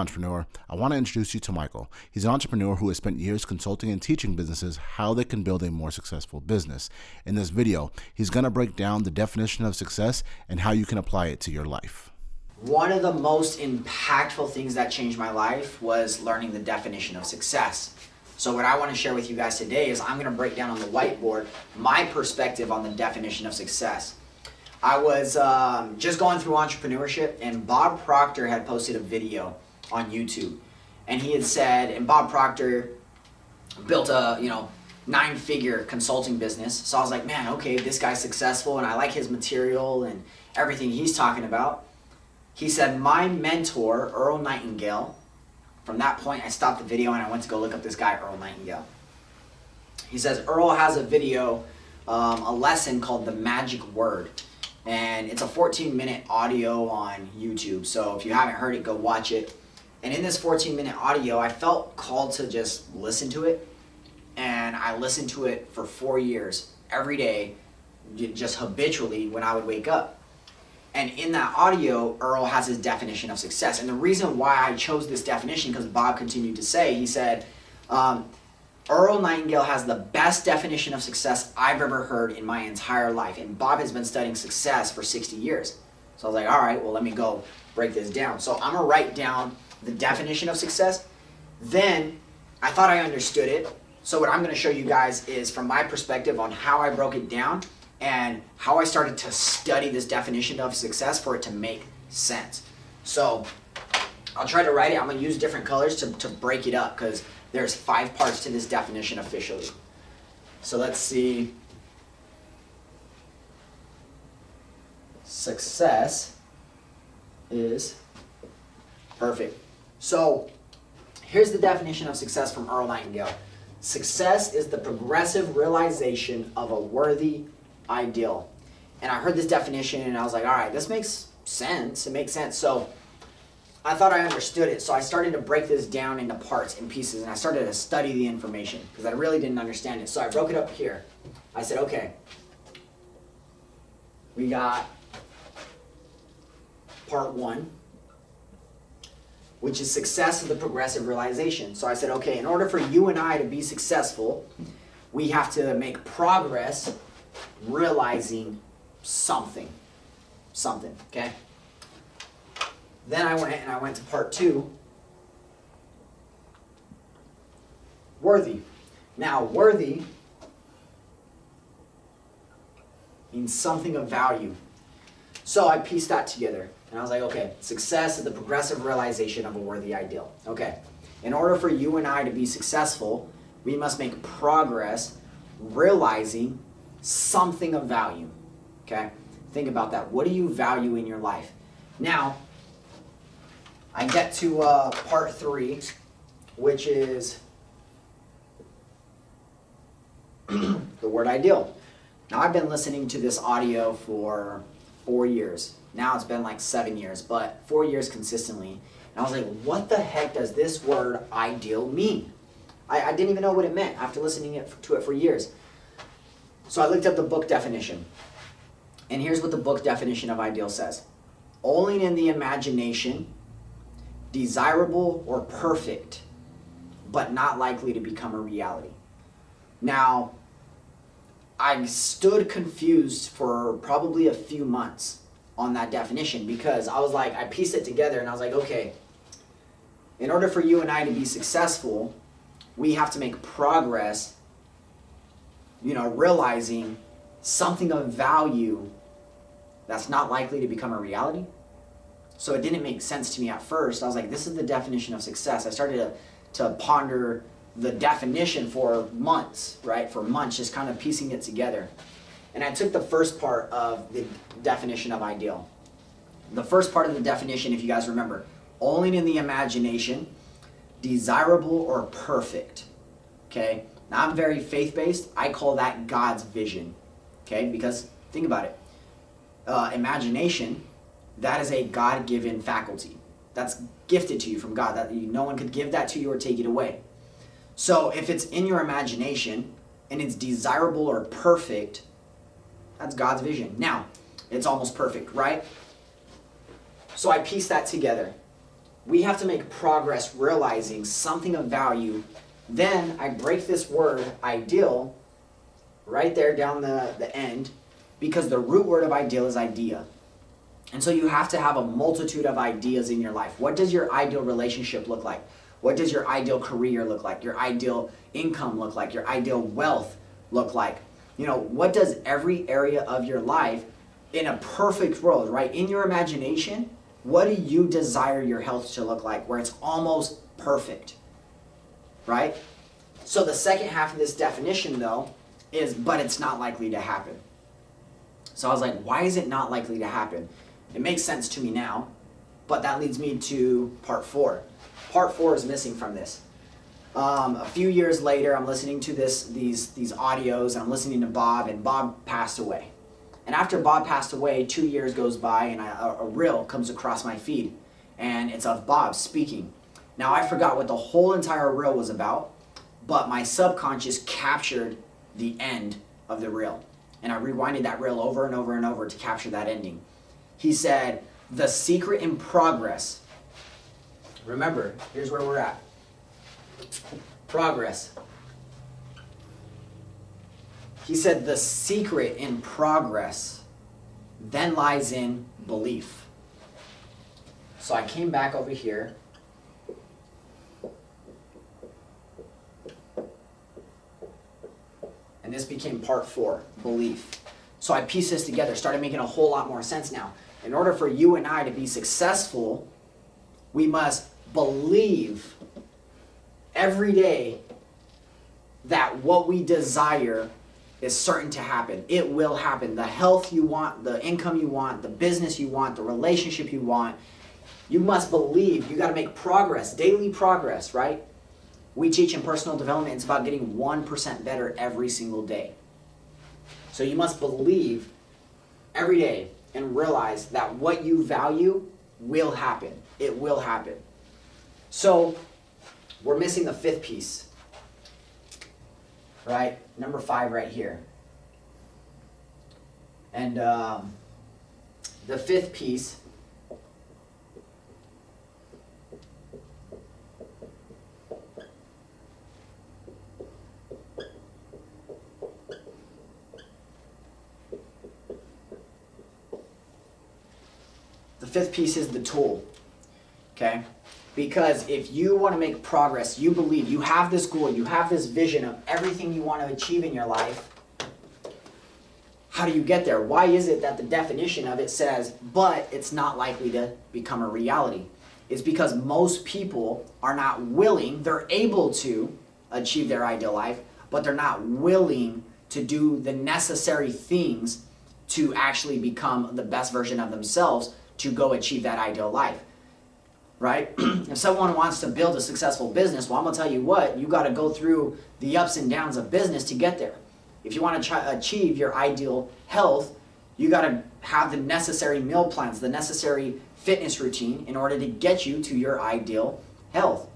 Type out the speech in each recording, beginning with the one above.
entrepreneur, I want to introduce you to Michael. He's an entrepreneur who has spent years consulting and teaching businesses how they can build a more successful business. In this video, he's going to break down the definition of success and how you can apply it to your life. One of the most impactful things that changed my life was learning the definition of success. So what I want to share with you guys today is I'm going to break down on the whiteboard my perspective on the definition of success. I was just going through entrepreneurship, and Bob Proctor had posted a video on YouTube, and he had said, and Bob Proctor built a 9-figure consulting business. So I was like, man, okay, this guy's successful, and I like his material and everything he's talking about. He said, my mentor, Earl Nightingale. From that point, I stopped the video and I went to go look up this guy, Earl Nightingale. He says Earl has a video, a lesson called The Magic Word. And it's a 14-minute audio on YouTube. So if you haven't heard it, go watch it. And in this 14-minute audio, I felt called to just listen to it. And I listened to it for 4 years, every day, just habitually when I would wake up. And in that audio, Earl has his definition of success. And the reason why I chose this definition, because Bob continued to say, he said, Earl Nightingale has the best definition of success I've ever heard in my entire life. And Bob has been studying success for 60 years. So I was like, all right, well, let me go break this down. So I'm going to write down the definition of success. Then I thought I understood it. So what I'm going to show you guys is from my perspective on how I broke it down and how I started to study this definition of success for it to make sense. So I'll try to write it. I'm going to use different colors to break it up because there's 5 parts to this definition officially. So let's see. Success is perfect. So here's the definition of success from Earl Nightingale. Success is the progressive realization of a worthy ideal. And I heard this definition and I was like, all right, this makes sense. It makes sense. So I thought I understood it, so I started to break this down into parts and pieces, and I started to study the information because I really didn't understand it. So I broke it up here. I said, okay, we got part 1, which is success of the progressive realization. So I said, okay, in order for you and I to be successful, we have to make progress realizing something, okay? Then I went to part 2, worthy. Now, worthy means something of value. So I pieced that together, and I was like, okay, success is the progressive realization of a worthy ideal. Okay, in order for you and I to be successful, we must make progress realizing something of value. Okay, think about that. What do you value in your life? Now, I get to part 3, which is the word ideal. Now, I've been listening to this audio for 4 years. Now it's been like 7 years, but 4 years consistently. And I was like, what the heck does this word ideal mean? I didn't even know what it meant after listening to it for years. So I looked up the book definition. And here's what the book definition of ideal says. Only in the imagination, desirable or perfect, but not likely to become a reality. Now, I stood confused for probably a few months on that definition because I was like, I pieced it together and I was like, okay, in order for you and I to be successful, we have to make progress, realizing something of value that's not likely to become a reality. So it didn't make sense to me at first. I was like, this is the definition of success. I started to ponder the definition for months, right? For months, just kind of piecing it together. And I took the first part of the definition of ideal. The first part of the definition, if you guys remember, only in the imagination, desirable or perfect, okay? Now, I'm very faith-based. I call that God's vision, okay? Because think about it. Imagination, that is a God-given faculty. That's gifted to you from God. No one could give that to you or take it away. So if it's in your imagination and it's desirable or perfect, that's God's vision. Now, it's almost perfect, right? So I pieced that together. We have to make progress realizing something of value. Then I break this word ideal right there down the end, because the root word of ideal is idea. And so you have to have a multitude of ideas in your life. What does your ideal relationship look like? What does your ideal career look like? Your ideal income look like? Your ideal wealth look like? You know, what does every area of your life in a perfect world, right? In your imagination, what do you desire your health to look like where it's almost perfect, right? So the second half of this definition though is, but it's not likely to happen. So I was like, why is it not likely to happen? It makes sense to me now, but that leads me to part 4. Part 4 is missing from this. A few years later, I'm listening to these audios, and I'm listening to Bob, and Bob passed away. And after Bob passed away, 2 years goes by, and a reel comes across my feed, and it's of Bob speaking. Now, I forgot what the whole entire reel was about, but my subconscious captured the end of the reel. And I rewinded that reel over and over and over to capture that ending. He said, the secret in progress. Remember, here's where we're at. Progress. He said, the secret in progress then lies in belief. So I came back over here. And this became part 4, belief. So I pieced this together, started making a whole lot more sense now. In order for you and I to be successful, we must believe every day that what we desire is certain to happen. It will happen. The health you want, the income you want, the business you want, the relationship you want, you must believe. You got to make progress, daily progress, right? We teach in personal development, it's about getting 1% better every single day. So you must believe every day and realize that what you value will happen. It will happen. So we're missing the 5th piece, right? Number 5 right here. And the 5th piece is the tool, okay? Because if you want to make progress, you believe, you have this goal, you have this vision of everything you want to achieve in your life, how do you get there? Why is it that the definition of it says, but it's not likely to become a reality? It's because most people are not willing, they're able to achieve their ideal life, but they're not willing to do the necessary things to actually become the best version of themselves to go achieve that ideal life, right? If someone wants to build a successful business, well, I'm going to tell you what, you got to go through the ups and downs of business to get there. If you want to achieve your ideal health, you got to have the necessary meal plans, the necessary fitness routine in order to get you to your ideal health.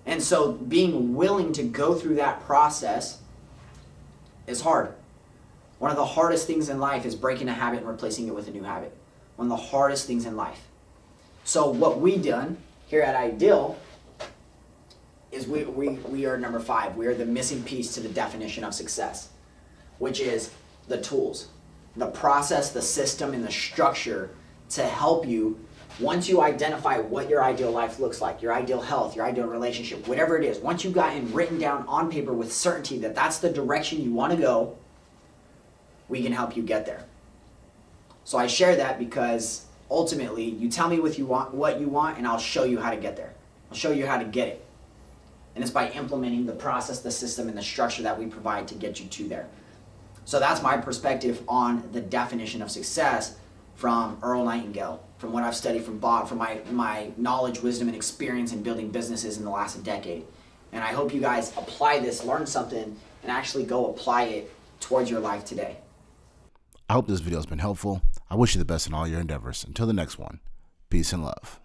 And so being willing to go through that process is hard. One of the hardest things in life is breaking a habit and replacing it with a new habit. One of the hardest things in life. So what we done here at Ideal is we are number 5. We are the missing piece to the definition of success, which is the tools, the process, the system, and the structure to help you, once you identify what your ideal life looks like, your ideal health, your ideal relationship, whatever it is, once you've gotten written down on paper with certainty that that's the direction you want to go, we can help you get there. So I share that because ultimately you tell me what you want, and I'll show you how to get there. I'll show you how to get it. And it's by implementing the process, the system, and the structure that we provide to get you to there. So that's my perspective on the definition of success from Earl Nightingale, from what I've studied from Bob, from my knowledge, wisdom, and experience in building businesses in the last decade. And I hope you guys apply this, learn something, and actually go apply it towards your life today. I hope this video has been helpful. I wish you the best in all your endeavors. Until the next one, peace and love.